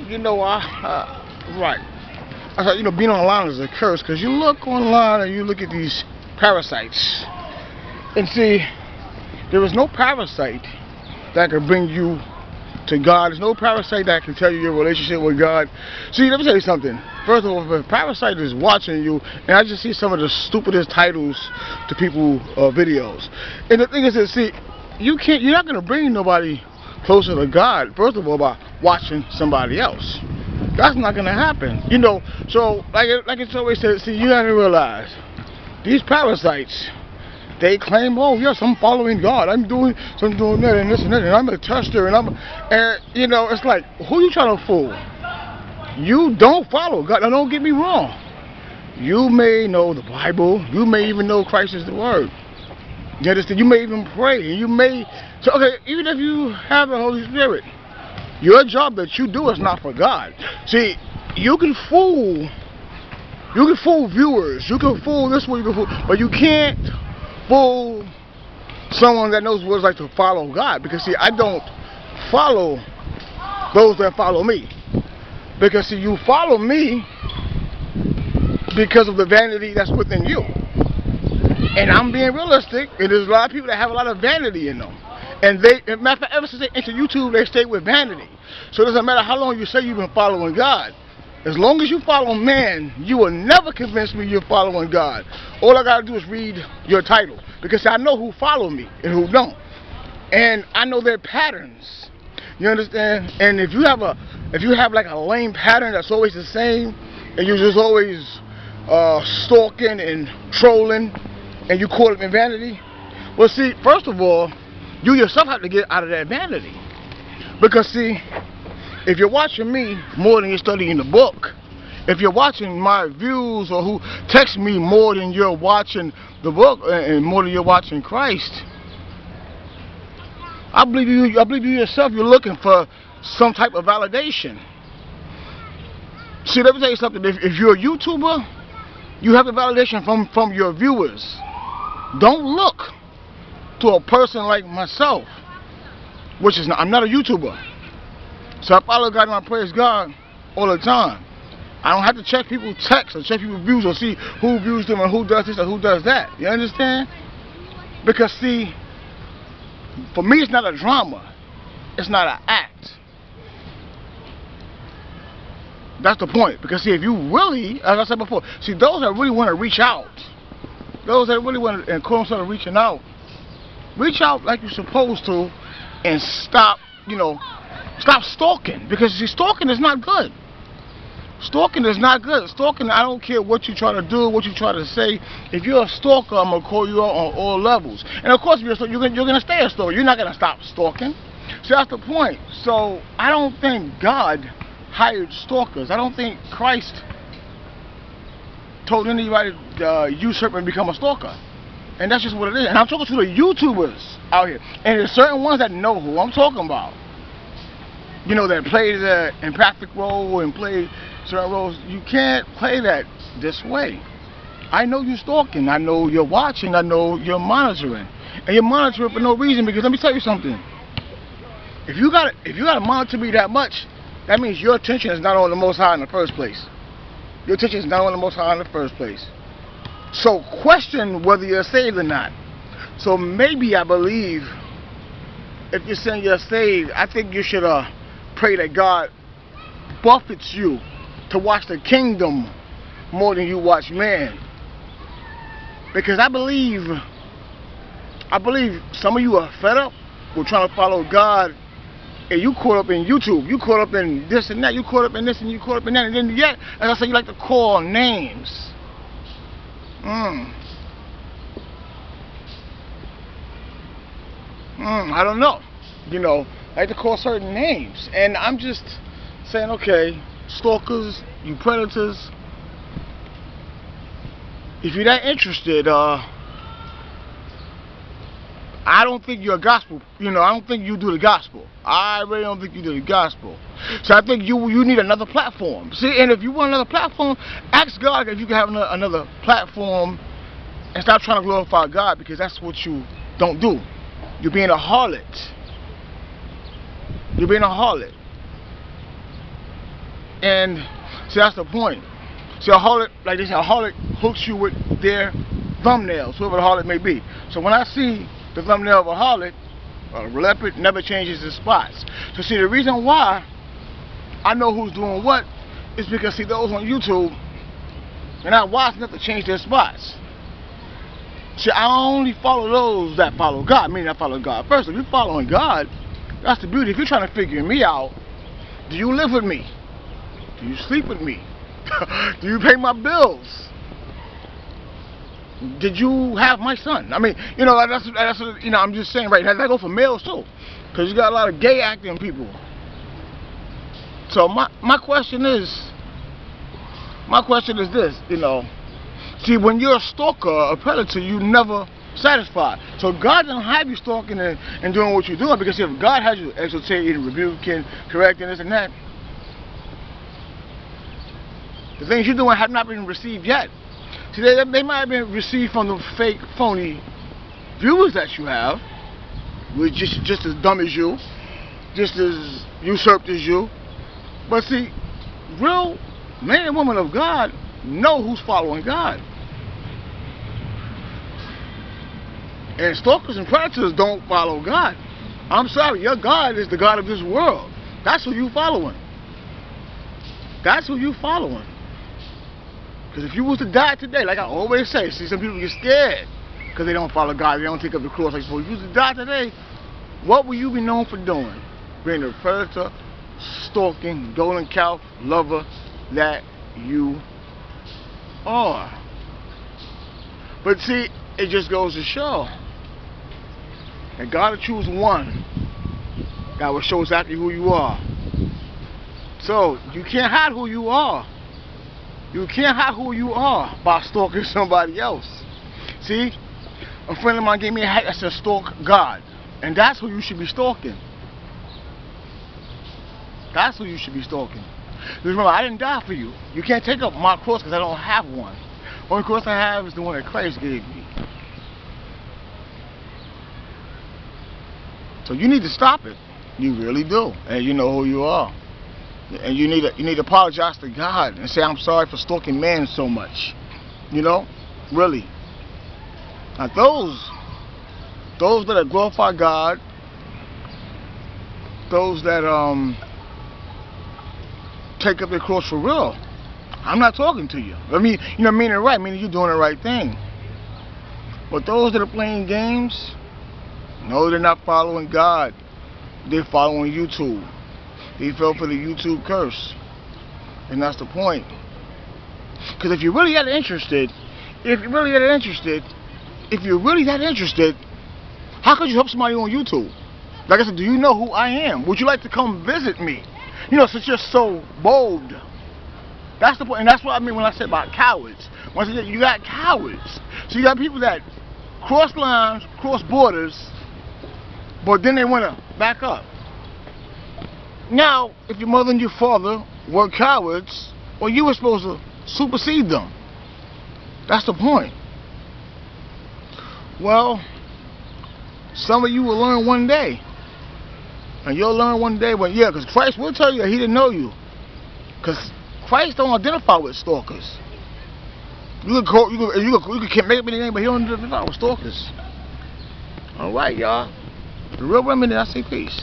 you know, right. I thought, being online is a curse because you look online and you look at these parasites and see, there is no parasite that can bring you to God. There's no parasite that can tell you your relationship with God. See, let me tell you something. First of all, if a parasite is watching you, and I just see some of the stupidest titles to people videos. And the thing is that, see, you're not gonna bring nobody closer to God. First of all, by watching somebody else. That's not gonna happen. So like it's always said. See, you gotta realize these parasites. They claim, oh yes, I'm following God. I'm doing that and this and that, and I'm a tester, and it's like, who you trying to fool? You don't follow God. Now, don't get me wrong. You may know the Bible. You may even know Christ is the Word. You understand? You may even pray. Even if you have the Holy Spirit, your job that you do is not for God. See, you can fool viewers. You can fool this one. You can fool, but you can't fool someone that knows what it's like to follow God. Because see, I don't follow those that follow me. Because see, you follow me because of the vanity that's within you. And I'm being realistic. And there's a lot of people that have a lot of vanity in them. And matter of fact, ever since they entered YouTube, they stay with vanity. So it doesn't matter how long you say you've been following God. As long as you follow man, you will never convince me you're following God. All I gotta do is read your title, because I know who follow me and who don't, and I know their patterns. You understand? And if you have like a lame pattern that's always the same, and you're just always stalking and trolling, and you caught up in vanity, well, see, first of all, you yourself have to get out of that vanity, because see, if you're watching me more than you're studying the book, if you're watching my views or who text me more than you're watching the book and more than you're watching Christ, I believe you yourself, you're looking for some type of validation. See, let me tell you something. If you're a YouTuber, you have the validation from your viewers. Don't look to a person like myself, I'm not a YouTuber. So I follow God and I praise God all the time. I don't have to check people's texts or check people's views or see who views them and who does this or who does that. You understand? Because see, for me it's not a drama. It's not an act. That's the point. Because see, if you really, as I said before, see, those that really want to reach out, those that really want to, and quote unquote reaching out, reach out like you're supposed to, and stop, stop stalking. Because see, stalking is not good. Stalking is not good. Stalking, I don't care what you try to do, what you try to say. If you're a stalker, I'm going to call you out on all levels. And of course, if you're a stalker, you're going to stay a stalker. You're not going to stop stalking. See, that's the point. So, I don't think God hired stalkers. I don't think Christ told anybody to usurp and become a stalker. And that's just what it is. And I'm talking to the YouTubers out here. And there's certain ones that know who I'm talking about. That play the empathic role and play certain roles. You can't play that this way. I know you're stalking. I know you're watching. I know you're monitoring. And you're monitoring for no reason, because let me tell you something. If you gotta monitor me that much, that means your attention is not on the Most High in the first place. Your attention is not on the Most High in the first place. So question whether you're saved or not. So maybe I believe if you're saying you're saved, I think you should pray that God buffets you to watch the kingdom more than you watch man. Because I believe some of you are fed up with trying to follow God, and you caught up in YouTube, you caught up in this and that, you caught up in this and you caught up in that, and then yet, as I said, you like to call names. I don't know. I like to call certain names. And I'm just saying, okay, stalkers, you predators, if you're that interested, I don't think you're a gospel. I don't think you do the gospel. I really don't think you do the gospel. So I think you need another platform. See, and if you want another platform, ask God if you can have another platform and stop trying to glorify God, because that's what you don't do. You're being a harlot. You're being a harlot. And see, that's the point. See, a harlot, like they say, a harlot hooks you with their thumbnails, whoever the harlot may be. So when I see the thumbnail of a harlot, a leopard never changes its spots. So see, the reason why I know who's doing what is because, see, those on YouTube, they're not wise enough to change their spots. See, I only follow those that follow God, meaning I follow God first. If you're following God, that's the beauty. If you're trying to figure me out, do you live with me? Do you sleep with me? Do you pay my bills? Did you have my son? I mean, you know, that's you know, I'm just saying right now, that go for males too, because you got a lot of gay acting people. So my question is this, you know. See, when you're a stalker, a predator, you never satisfied. So God doesn't have you stalking and doing what you're doing, because if God has you exhortating, rebuking, correcting, this and that, the things you're doing have not been received yet. See, they might have been received from the fake, phony viewers that you have, which just as dumb as you, just as usurped as you. But see, real men and women of God know who's following God. And stalkers and predators don't follow God. I'm sorry, your God is the God of this world. That's who you following. That's who you following. Because if you was to die today, like I always say, see, some people get scared because they don't follow God, they don't take up the cross. Like, so if you was to die today, what will you be known for doing? Being a predator, stalking, golden cow lover that you are. But see, it just goes to show that God will choose one that will show exactly who you are. So you can't hide who you are. You can't hide who you are by stalking somebody else. See, a friend of mine gave me a hat that said stalk God, and that's who you should be stalking. That's who you should be stalking. Because remember, I didn't die for you. You can't take up my cross because I don't have one. The only cross I have is the one that Christ gave me. So you need to stop it. You really do. And you know who you are. And you need to apologize to God and say, I'm sorry for stalking man so much. You know? Really. Now those that glorify God, those that take up their cross for real, I'm not talking to you. I mean, you know, meaning right, meaning you're doing the right thing. But those that are playing games, no, they're not following God. They're following YouTube. They fell for the YouTube curse. And that's the point. Because if you're really that interested, how could you help somebody on YouTube? Like I said, do you know who I am? Would you like to come visit me? You know, since you're so bold. That's the point. And that's what I mean when I said about cowards. Once again, you got cowards. So you got people that cross lines, cross borders, but then they want to back up. Now, if your mother and your father were cowards, well, you were supposed to supersede them. That's the point. Well, some of you will learn one day. And you'll learn one day when, yeah, because Christ will tell you that he didn't know you. Because Christ don't identify with stalkers. You can make up any name, but he don't identify with stalkers. Alright, y'all. The real remedy, I say peace.